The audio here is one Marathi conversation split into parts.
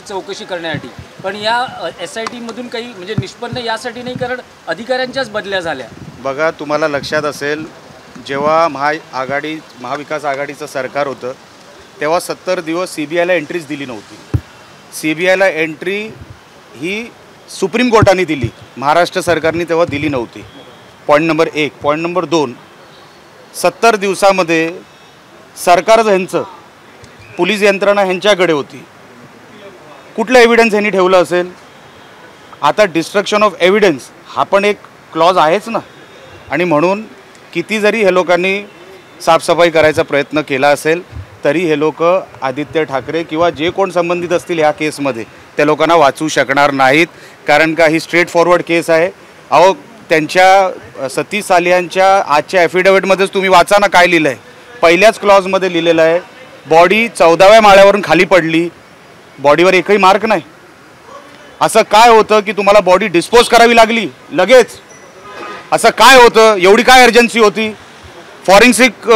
चौकशी करण्यासाठी, पण या SIT मधून काही म्हणजे निष्पन्न यासाठी नाही, कारण अधिकाऱ्यांच्याच बदल्या झाल्या. बघा, तुम्हाला लक्षात असेल, जेव्हा महाविकास आघाडीचं सरकार होतं तेव्हा 70 दिवस CBIला एंट्रीज दिली नव्हती. CBIला एंट्री ही सुप्रीम कोर्टाने दिली, महाराष्ट्र सरकारने तेव्हा दिली नव्हती. Point number 1. पॉईंट नंबर 2, 70 दिवसामध्ये सरकार ह्यांचं, पोलीस यंत्रणा ह्यांच्याकडे होती. कुठलं एव्हिडन्स ह्यांनी ठेवलं असेल? आता डिस्ट्रक्शन ऑफ एव्हिडन्स हा पण एक क्लॉज आहेच ना. आणि म्हणून किती जरी हे लोकांनी साफसफाई करायचा प्रयत्न केला असेल तरी हे लोक आदित्य ठाकरे किंवा जे कोण संबंधित असतील ह्या केसमध्ये त्या लोकांना वाचवू शकणार नाहीत. कारण का ही स्ट्रेट फॉरवर्ड केस आहे. अहो, त्यांच्या सतीश सालियांच्या आजच्या ॲफिडेव्हिटमध्येच तुम्ही वाचा ना काय लिहिलं आहे. पहिल्याच क्लॉजमध्ये लिहिलेलं आहे, बॉडी 14व्या माळ्यावरून खाली पडली, बॉडीवर एकही मार्क नाही. असं काय होतं की तुम्हाला बॉडी डिस्पोज करावी लागली लगेच? असं काय होतं? एवढी काय अर्जन्सी होती? फॉरेन्सिक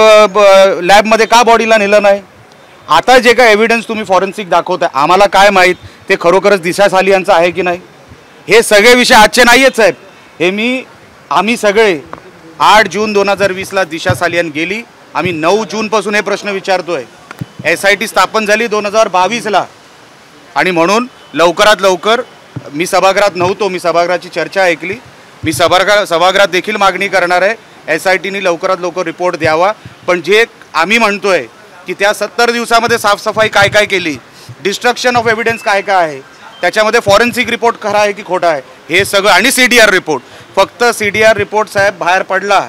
लॅबमध्ये का बॉडीला नेलं नाही? आता जे काय एव्हिडन्स तुम्ही फॉरेन्सिक दाखवताय, आम्हाला काय माहीत ते खरोखरच दिशा सालियांचं आहे की नाही? हे सगळे विषय आजचे नाही आहेत साहेब. हे आम्ही सगळे 8 जून 2020ला दिशा सालियन गेली, आम्ही 9 जूनपासून हे प्रश्न विचारतोय. SIT स्थापन झाली 2022ला. आणि म्हणून लवकरात लवकर, मी सभागृहात नव्हतो, मी सभागृहाची चर्चा ऐकली, मी सभागृहात देखील मागणी करणार आहे SITने लवकरात लवकर रिपोर्ट द्यावा. पण जे आम्ही म्हणतोय की त्या 70 दिवसामध्ये साफसफाई काय काय केली, डिस्ट्रक्शन ऑफ एव्हिडन्स काय काय आहे, त्याच्यामध्ये फॉरेन्सिक रिपोर्ट खरा आहे की खोटा आहे, हे सगळं, आणि CDR रिपोर्ट. फक्त CDR रिपोर्ट साहेब बाहेर पडला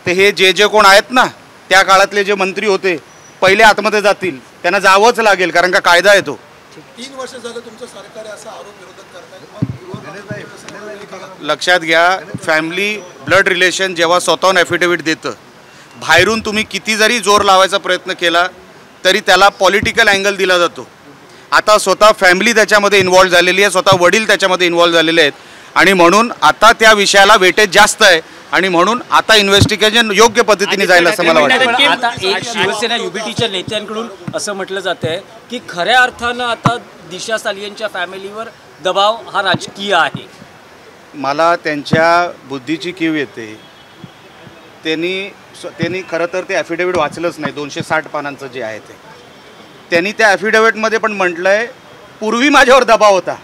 तर हे जे कोण आहेत ना, त्या काळातले जे मंत्री होते पहिले आतमध्ये जातील, त्यांना जावंच लागेल, कारण का कायदा येतो. 3 वर्ष झालं तुमचं सरकार असा आरोप विरोध करताय. लक्षात घ्या, फॅमिली ब्लड रिलेशन जेव्हा स्वतःहून ॲफिडेव्हिट देतं, बाहेरून तुम्ही किती जरी जोर लावायचा प्रयत्न केला तरी त्याला पॉलिटिकल अँगल दिला जातो. आता स्वतः फॅमिली त्याच्यामध्ये इन्व्हॉल्व झालेली आहे, स्वतः वडील त्याच्यामध्ये इन्व्हॉल्व झालेले आहेत, आणि म्हणून आता त्या विषयाला वेटेज जास्त आहे. आणि म्हणून आता इन्व्हेस्टिगेशन योग्य पद्धतीने जाईल असं मला वाटतं. आता एक शिवसेना UBTच्या नेत्यांकडून असं म्हटलं जात आहे की खऱ्या अर्थानं आता दिशा सालियनच्या फॅमिलीवर दबाव हा राजकीय आहे. मला त्यांच्या बुद्धीची कीव येते. त्यांनी खरं तर ते ॲफिडेव्हिट वाचलंच नाही, 260 पानांचं जे आहे ते. त्यांनी त्या ॲफिडेव्हिटमध्ये पण म्हटलं आहे, पूर्वी माझ्यावर दबाव होता,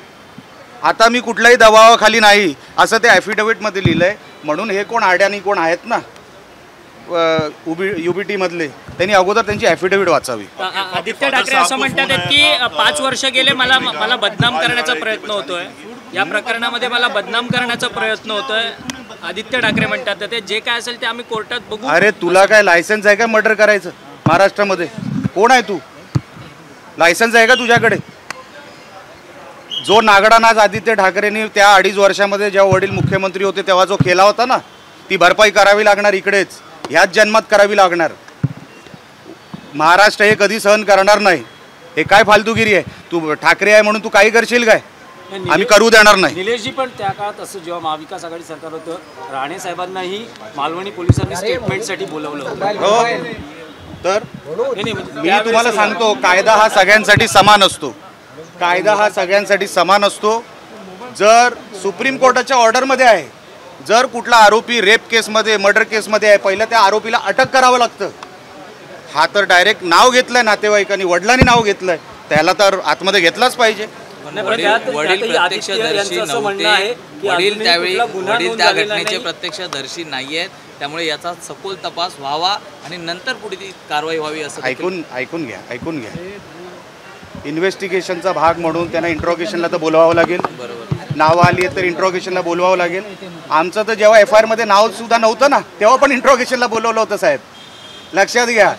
आता मी कुठल्याही दबावाखाली नाही, असं ते ॲफिडेव्हिटमध्ये लिहिलं आहे. म्हणून हे कोण अडाणी कोण आहेत ना UBT मधले, त्यांनी अगोदर त्यांची ॲफिडेव्हिट वाचावी. आदित्य ठाकरे असं म्हणतात की 5 वर्ष गेले, मला बदनाम करण्याचा प्रयत्न होतोय, या प्रकरणामध्ये मला बदनाम करण्याचा प्रयत्न होतोय. आदित्य ठाकरे म्हणतात ते जे काय असेल ते आम्ही कोर्टात बघू. अरे तुला काय लायसन्स आहे का मर्डर करायचं? महाराष्ट्रामध्ये कोण आहे तू? लायसन्स आहे का तुझ्याकडे? जो नागडानाच आदित्य ठाकरेंनी त्या 2.5 वर्षामध्ये जेव्हा वडील मुख्यमंत्री होते तेव्हा जो केला होता ना, ती भरपाई करावी लागणार इकडेच, ह्याच जन्मात करावी लागणार. महाराष्ट्र हे कधी सहन करणार नाही. हे काय फालतूगिरी आहे? तू ठाकरे आहे म्हणून तू काही करशील काय? आम्ही करू देणार नाही. निलेशजी, पण त्या काळात असं जेव्हा महाविकास आघाडी सरकार होतं, राणे साहेबांनाही मालवणी पोलिसांनी स्टेटमेंटसाठी बोलवलं होतं. तर मी तुम्हाला सांगतो, कायदा हा सगळ्यांसाठी समान असतो. कायदा हा सगळ्यांसाठी समान असतो. जर सुप्रीम कोर्टाच्या ऑर्डरमध्ये आहे, जर कुठला आरोपी रेप केसमध्ये, मर्डर केसमध्ये आहे, पहिलं त्या आरोपीला अटक करावं लागतं. हा तर डायरेक्ट नाव घेतलंय नातेवाईकांनी, वडिलांनी नाव घेतलंय, त्याला तर आतमध्ये घेतलाच पाहिजे. वडील त्या घटनेचे प्रत्यक्षदर्शी नाही आहेत, त्यामुळे याचा सखोल तपास व्हावा आणि नंतर पुढे ती कारवाई व्हावी असं ऐकून घ्या. इन्व्हेस्टिगेशनचा भाग म्हणून त्यांना इंट्रोगेशनला तर बोलवावं लागेल. बरोबर, नावं आली आहेत तर इंट्रोगेशनला बोलवावं लागेल. आमचं तर जेव्हा FIR मध्ये नाव सुद्धा नव्हतं ना, तेव्हा पण इंट्रोगेशनला बोलवलं होतं साहेब. लक्षात घ्या,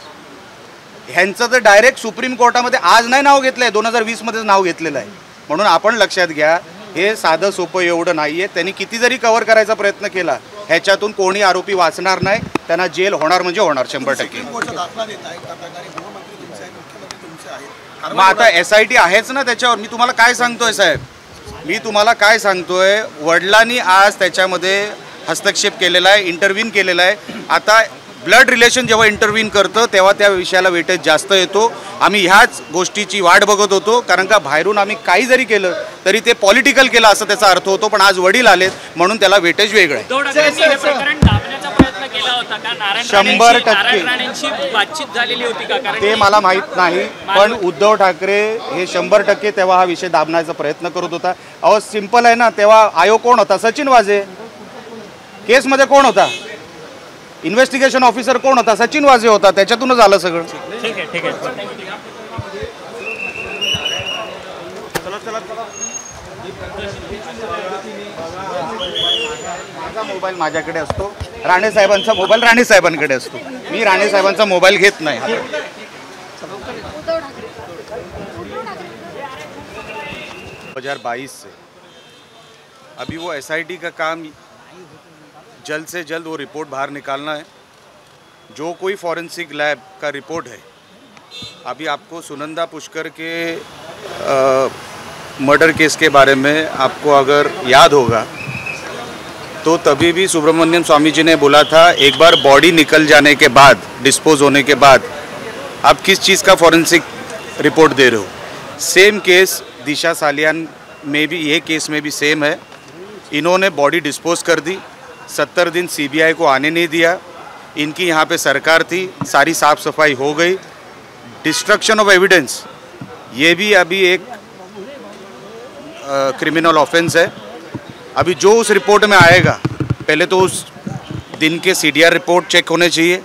ह्यांचं तर डायरेक्ट सुप्रीम कोर्टामध्ये आज नाही नाव घेतलंय, 2020 मध्येच नाव घेतलेलं आहे. म्हणून आपण लक्षात घ्या, हे साधं सोपं एवढं नाही आहे. त्यांनी किती जरी कव्हर करायचा प्रयत्न केला, ह्याच्यातून कोणी आरोपी वाचणार नाही, त्यांना जेल होणार म्हणजे होणार 100%. मग आता SIT आहेच ना त्याच्यावर. मी तुम्हाला काय सांगतोय साहेब, वडिलांनी आज त्याच्यामध्ये हस्तक्षेप केलेला आहे, इंटरव्ह्यून केलेला आहे. आता ब्लड रिलेशन जेव्हा इंटरव्हीन करतं तेव्हा त्या विषयाला वेटेज जास्त येतो. आम्ही ह्याच गोष्टीची वाट बघत होतो, कारण का बाहेरून आम्ही काही जरी केलं तरी ते पॉलिटिकल केलं असं त्याचा अर्थ होतो. पण आज वडील आलेत म्हणून त्याला वेटेज वेगळं आहे. उद्धव ठाकरेंनी हे प्रकरण दाबण्याचा प्रयत्न केला होता का? 100% नारायण राणेंची बातचीत झालेली होती का? कारण ते मला माहीत नाही, पण उद्धव ठाकरे हे 100% तेव्हा हा विषय दाबण्याचा प्रयत्न करत होता. अहो सिंपल आहे ना, तेव्हा आयोग कोण होता? सचिन वाझे. केसमध्ये कोण होता? इन्व्हेस्टिगेशन ऑफिसर कोण होता? सचिन वाझे होता. त्याच्यातूनच आलं सगळं. ठीक आहे. माझा मोबाईल माझ्याकडे असतो, राणे साहेबांचा मोबाईल राणे साहेबांकडे असतो. मी राणे साहेबांचा मोबाईल घेत नाही. 2022 से अभी वो SIT का काम जल्द से जल्द वो रिपोर्ट बाहर निकालना है. जो कोई फॉरेंसिक लैब का रिपोर्ट है, अभी आपको सुनंदा पुष्कर के मर्डर केस के बारे में आपको अगर याद होगा तो तभी भी सुब्रमण्यम स्वामी जी ने बोला था एक बार बॉडी निकल जाने के बाद, डिस्पोज होने के बाद आप किस चीज़ का फॉरेंसिक रिपोर्ट दे रहे हो. सेम केस दिशा सालियान में भी, ये केस में भी सेम है. इन्होंने बॉडी डिस्पोज कर दी, 70 दिन CBI को आने नहीं दिया. इनकी यहाँ पे सरकार थी, सारी साफ सफाई हो गई. डिस्ट्रक्शन ऑफ एविडेंस ये भी अभी एक क्रिमिनल ऑफेंस है. अभी जो उस रिपोर्ट में आएगा, पहले तो उस दिन के CDR रिपोर्ट चेक होने चाहिए.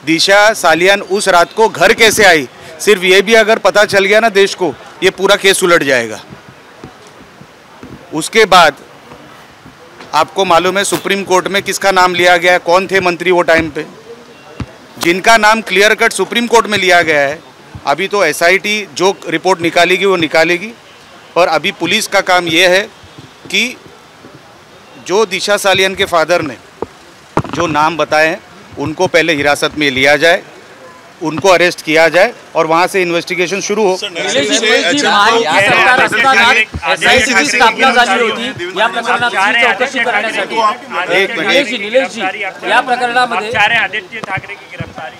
दिशा सालियान उस रात को घर कैसे आई, सिर्फ ये भी अगर पता चल गया ना देश को, ये पूरा केस उलट जाएगा. उसके बाद आपको मालूम है सुप्रीम कोर्ट में किसका नाम लिया गया है, कौन थे मंत्री वो टाइम पे, जिनका नाम क्लियर कट सुप्रीम कोर्ट में लिया गया है. अभी तो SIT जो रिपोर्ट निकालेगी वो निकालेगी. और अभी पुलिस का काम ये है कि जो दिशा सालियान के फादर ने जो नाम बताए हैं उनको पहले हिरासत में लिया जाए, उनको अरेस्ट किया जाए और वहाँ से इन्व्हेस्टिगेशन शुरू हो. SITची स्थापना झाली होती या प्रकरणाची चौकशी करण्यासाठी. निलेशजी, या प्रकरणामध्ये आदित्य ठाकरे की गिरफ्तारी,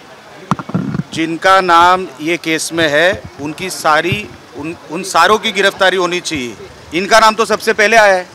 जिनका नाम ये केस में है उनकी सारी उन सारों की गिरफ्तारी होनी चाहिए. इनका नाम तो सबसे पहले आया है.